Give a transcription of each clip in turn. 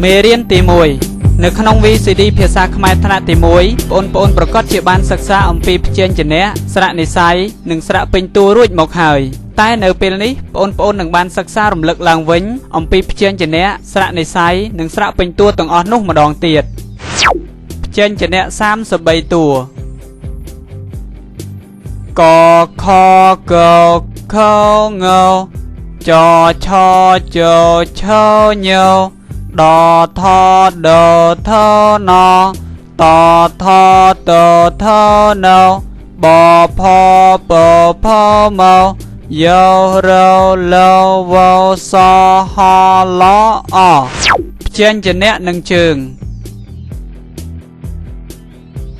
មេរៀនទី1នៅក្នុង VCD ភាសាខ្មែរថ្នាក់ទី1បងប្អូនប្រកាសជាបានសិក្សាអំពីព្យញ្ជនៈស្រៈនិស្ស័យនិងស្រៈពេញតួរួចមកហើយតែនៅពេលនេះបងប្អូននឹងបានសិក្សារំលឹកឡើងវិញអំពីព្យញ្ជនៈស្រៈនិស្ស័យនិងស្រៈពេញតួទាំងអស់នោះម្ដងទៀតព្យញ្ជនៈ33តួកខកខងចឆចឆញដថដថណតថតថណបផបផមយោរលវសហឡអព្យញ្ជនៈនឹងជើង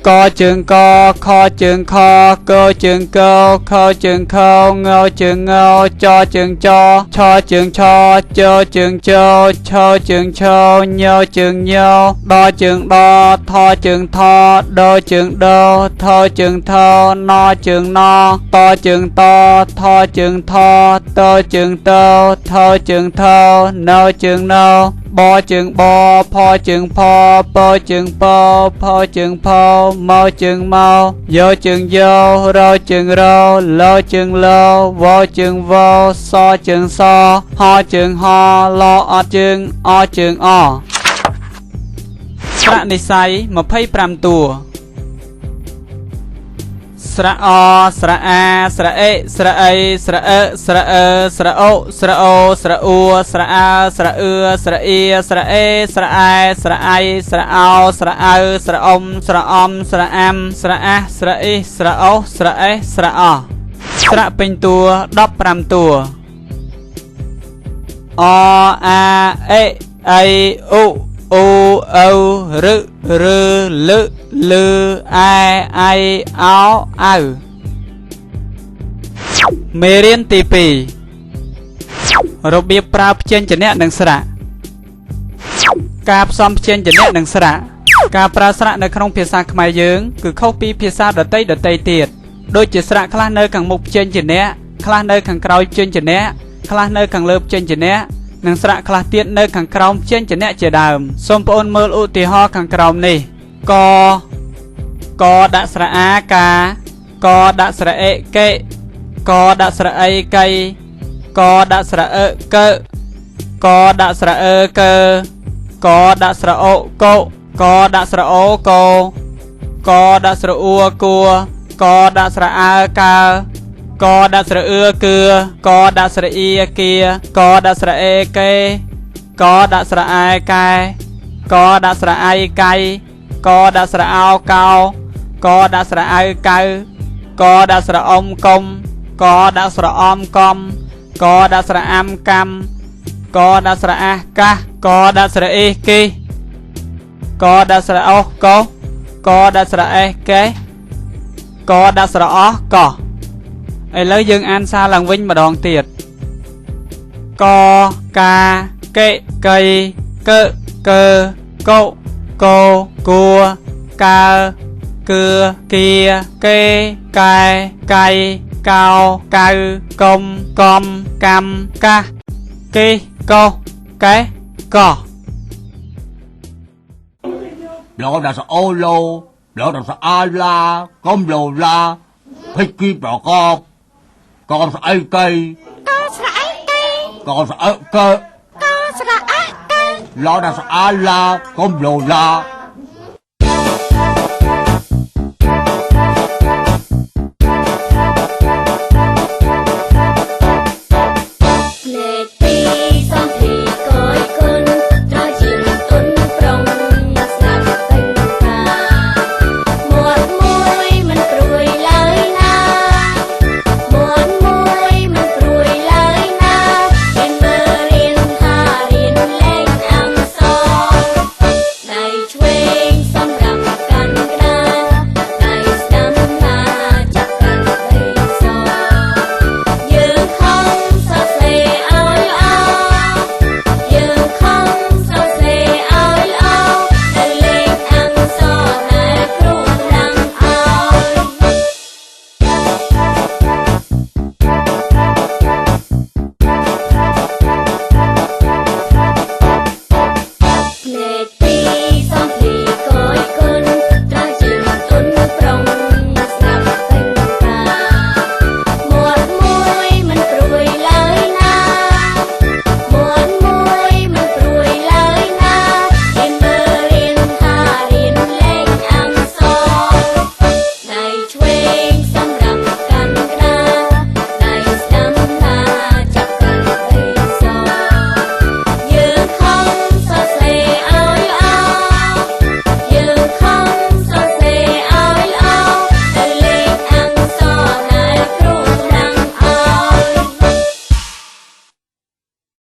កជើងកខជើងខកជើងកខជើងខងជើងងចជើងចឆជើងឆចជើងចឆជើងឆញជើងញដជើងដថជើងថដជើងដថជើងថណជើងណតជើងតថជើងថតជើងតថជើងថណជើងណបជើងបផជើងផពជើងពផជើងផមកជើងមកយោជើងយោរជើងរលជើងលវជើងវសជើងសហជើងហលអត់ជើងអជើងអស្រៈនិស្ស័យ25តួស្រៈអស្រៈអាស្រៈអេស្រៈអីស្រៈអឺស្រៈអឺស្រៈអូស្រៈអូស្រៈអ៊ូស្រៈអើស្រៈអឺស្រៈអ៊ីស្រៈអេស្រៈអែស្រៈអៃស្រៈអោស្រៈអៅស្រៈអ៊ុំស្រៈអំស្រៈអាំស្រៈអាស្រៈអ៊ីស្រៈអូស្រៈអេស្រៈអស្រៈពេញតួ15តួអអាអេអៃអ៊ូអូអូរឹលលឺអែអៃអោអៅមេរៀនទី2របៀបប្រើព្យញ្ជនៈនិងស្រៈការផ្សំព្យញ្ជនៈនិងស្រៈការប្រើស្រៈនៅក្នុងភាសាខ្មែរយើងគឺខុសពីភាសាដទៃទៀតដូចជាស្រៈខ្លះនៅខាងមុខព្យញ្ជនៈខ្លះនៅខាងក្រោយព្យញ្ជនៈខ្លះនៅខាងលើព្យញ្ជនៈនិងស្រៈខ្លះទៀតនៅខាងក្រោមព្យញ្ជនៈជាដើមសូមបងប្អូនមើលឧទាហរណ៍ខាងក្រោមនេះកដាក់ស្រៈអាកាកដាក់ស្រៈអេកេកដាក់ស្រៈអីកៃកដាក់ស្រៈអឺកើកដាក់ស្រៈអឺកើកដាក់ស្រៈអូកោកដាក់ស្រៈអូកោកដាក់ស្រៈអ៊ូគួកដាក់ស្រៈអើកើកដាក់ស្រៈអឺគឺកដាក់ស្រៈអ៊ីគៀកដាក់ស្រៈអេកេកដាក់ស្រៈអែកែកដាក់ស្រៈអៃកៃកដាក់ស្រៈអោកោកដាក់ស្រៈអៅកៅកដាក់ស្រៈអ៊ុំកុំកដាក់ស្រៈអំកំកដាក់ស្រៈអាំកំកដាក់ស្រៈអះកាសកដាក់ស្រៈអេគិកដាក់ស្រៈអោកោកដាក់ស្រៈអេកេកដាក់ស្រៈអោកោឥឡូវយើងអានសារឡើងវិញម្ដងទៀតកកាកេកៃកើកើកោកោគួកើគឺគៀកេកែកៃកោកៅកុំកំកម្មកាសកេកោកែកោเราดัสโอโลเราดัสอาลาก้มโลลาพิกีประกอบกอสไอไกกอสระไอไกกอสเอเกกอสระอะไกเราดัสอาลาก้มโลลา